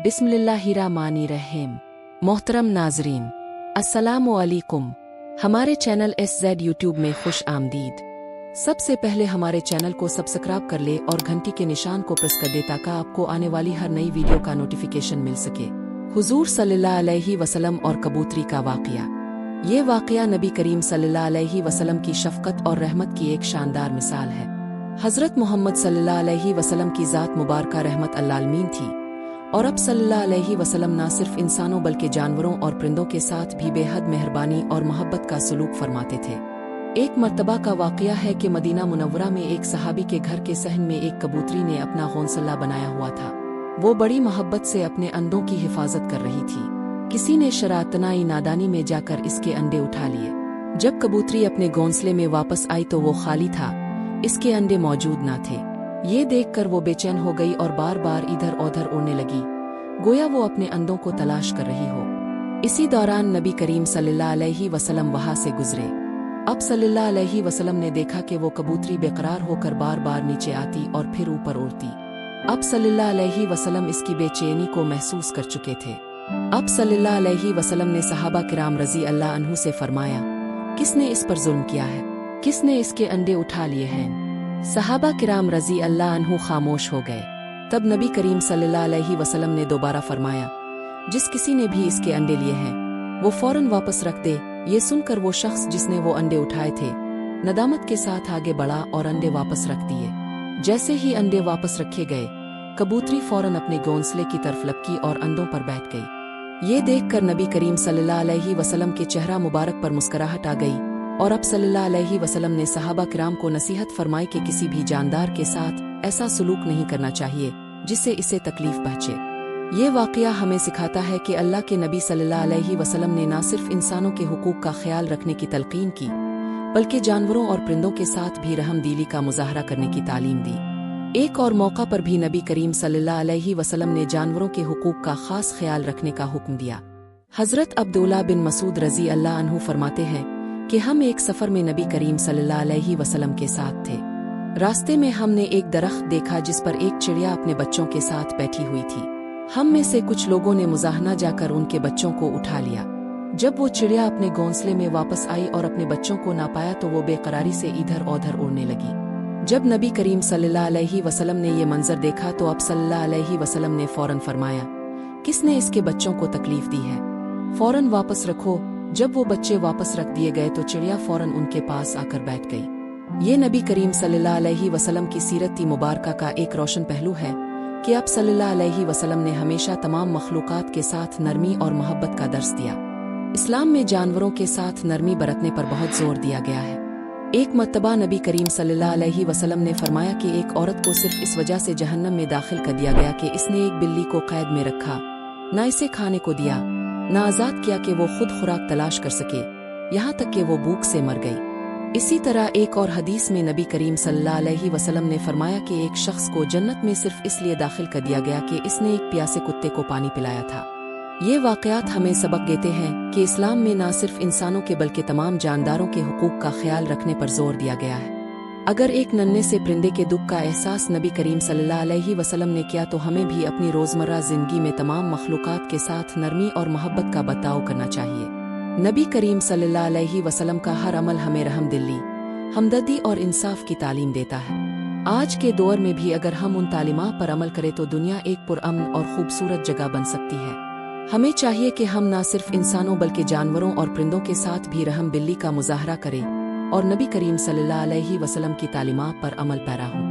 बिस्मिल्लाहिर्रहमानिर्रहीम। मोहतरम नाजरीन, अस्सलामु अलैकुम। हमारे चैनल SZ यूट्यूब में खुश आमदीद। सबसे पहले हमारे चैनल को सब्सक्राइब कर ले और घंटी के निशान को प्रेस कर दे ताकि आपको आने वाली हर नई वीडियो का नोटिफिकेशन मिल सके। हुजूर सल्लल्लाहु अलैहि वसल्लम और कबूतरी का वाक़या। ये वाक़या नबी करीम सल्लल्लाहु अलैहि वसल्लम की शफ़क़त और रहमत की एक शानदार मिसाल है। हज़रत मोहम्मद सल्लल्लाहु अलैहि वसल्लम की ज़ात मुबारका रहमत अल्लामीन थी और अब सल्लल्लाहु अलैहि वसल्लम न सिर्फ इंसानों बल्कि जानवरों और परिंदों के साथ भी बेहद मेहरबानी और मोहब्बत का सलूक फरमाते थे। एक मर्तबा का वाक़या है कि मदीना मुनव्वरा में एक सहाबी के घर के सहन में एक कबूतरी ने अपना घोंसला बनाया हुआ था। वो बड़ी मोहब्बत से अपने अंडों की हिफाजत कर रही थी। किसी ने शरारतनाई नादानी में जाकर इसके अंडे उठा लिए। जब कबूतरी अपने घोंसले में वापस आई तो वो खाली था, इसके अंडे मौजूद न थे। ये देखकर वो बेचैन हो गई और बार बार इधर उधर उड़ने लगी, गोया वो अपने अंडों को तलाश कर रही हो। इसी दौरान नबी करीम सल्लल्लाहु अलैहि वसल्लम वहां से गुजरे। अब सल्लल्लाहु अलैहि वसल्लम ने देखा कि वो कबूतरी बेकरार होकर बार बार नीचे आती और फिर ऊपर उड़ती। अब सल्लल्लाहु अलैहि वसल्लम इसकी बेचैनी को महसूस कर चुके थे। अब सल्लल्लाहु अलैहि वसल्लम ने सहाबा किराम रज़ी अल्लाह अन्हु से फरमाया, किसने इस पर जुल्म किया है? किसने इसके अंडे उठा लिए हैं? सहाबा किराम रज़ी अल्लाह अन्हु खामोश हो गए। तब नबी करीम सल्लल्लाहु अलैहि वसल्लम ने दोबारा फरमाया, जिस किसी ने भी इसके अंडे लिए हैं वो फौरन वापस रख दे। ये सुनकर वो शख्स जिसने वो अंडे उठाए थे नदामत के साथ आगे बढ़ा और अंडे वापस रख दिए। जैसे ही अंडे वापस रखे गए, कबूतरी फौरन अपने घोंसले की तरफ लपकी और अंडों पर बैठ गई। ये देखकर नबी करीम सल्लल्लाहु अलैहि वसल्लम के चेहरा मुबारक पर मुस्कुराहट आ गई और अब सल्लल्लाहु अलैहि वसल्लम ने सहाबा किराम को नसीहत फरमाई कि किसी भी जानदार के साथ ऐसा सलूक नहीं करना चाहिए जिससे इसे तकलीफ पहुंचे। ये वाक़या हमें सिखाता है कि अल्लाह के नबी सल्लल्लाहु अलैहि वसल्लम ने न सिर्फ इंसानों के हुकूक का ख्याल रखने की तलकीन की बल्कि जानवरों और परिंदों के साथ भी रहमदिली का मुजाहरा करने की तालीम दी। एक और मौका पर भी नबी करीम सल्लल्लाहु अलैहि वसल्लम ने जानवरों के हुकूक का खास ख्याल रखने का हुक्म दिया। हज़रत अब्दुल्लाह बिन मसूद रज़ी अल्लाह अन्हु फरमाते हैं कि हम एक सफ़र में नबी करीम सल्लल्लाहु अलैहि वसल्लम के साथ थे। रास्ते में हमने एक दरख्त देखा जिस पर एक चिड़िया अपने बच्चों के साथ बैठी हुई थी। हम में से कुछ लोगों ने मुजाहना जाकर उनके बच्चों को उठा लिया। जब वो चिड़िया अपने घोंसले में वापस आई और अपने बच्चों को ना पाया तो वो बेकरारी से इधर उधर उड़ने लगी। जब नबी करीम सल्लल्लाहु अलैहि वसल्लम ने ये मंजर देखा तो अब सल्लल्लाहु अलैहि वसल्लम ने फौरन फरमाया, किसने इसके बच्चों को तकलीफ दी है? फौरन वापस रखो। जब वो बच्चे वापस रख दिए गए तो चिड़िया फौरन उनके पास आकर बैठ गई। ये नबी करीम सल्लल्लाहु अलैहि वसल्लम की सीरत मुबारका का एक रोशन पहलू है कि अब सल्लल्लाहु अलैहि वसल्लम ने हमेशा तमाम मखलूकात के साथ नरमी और मोहब्बत का दर्स दिया। इस्लाम में जानवरों के साथ नरमी बरतने पर बहुत जोर दिया गया है। एक मर्तबा नबी करीम सल्लल्लाहु अलैहि वसल्लम ने फरमाया कि एक औरत को सिर्फ इस वजह से जहन्नम में दाखिल कर दिया गया कि इसने एक बिल्ली को कैद में रखा, न इसे खाने को दिया, न आज़ाद किया कि वो खुद खुराक तलाश कर सके, यहाँ तक कि वो भूख से मर गई। इसी तरह एक और हदीस में नबी करीम सल्लल्लाहु अलैहि वसल्लम ने फरमाया कि एक शख्स को जन्नत में सिर्फ इसलिए दाखिल कर दिया गया कि इसने एक प्यासे कुत्ते को पानी पिलाया था। ये वाक़यात हमें सबक देते हैं कि इस्लाम में न सिर्फ इंसानों के बल्कि तमाम जानदारों के हुकूक का ख्याल रखने पर जोर दिया गया है। अगर एक नन्हे से परिंदे के दुख का एहसास नबी करीम सल्लल्लाहु अलैहि वसल्लम ने किया तो हमें भी अपनी रोज़मर्रा ज़िंदगी में तमाम मखलूकात के साथ नरमी और मोहब्बत का बर्ताव करना चाहिए। नबी करीम सल्लल्लाहु अलैहि वसल्लम का हर अमल हमें रहमदिली, हमदर्दी और इंसाफ की तालीम देता है। आज के दौर में भी अगर हम उन तालीमात पर अमल करें तो दुनिया एक पुरअमन और खूबसूरत जगह बन सकती है। हमें चाहिए कि हम न सिर्फ इंसानों बल्कि जानवरों और परिंदों के साथ भी रहमदिली का मुजाहरा करें और नबी करीम सल्लल्लाहु अलैहि वसल्लम की तालीमात पर अमल पैरा हों।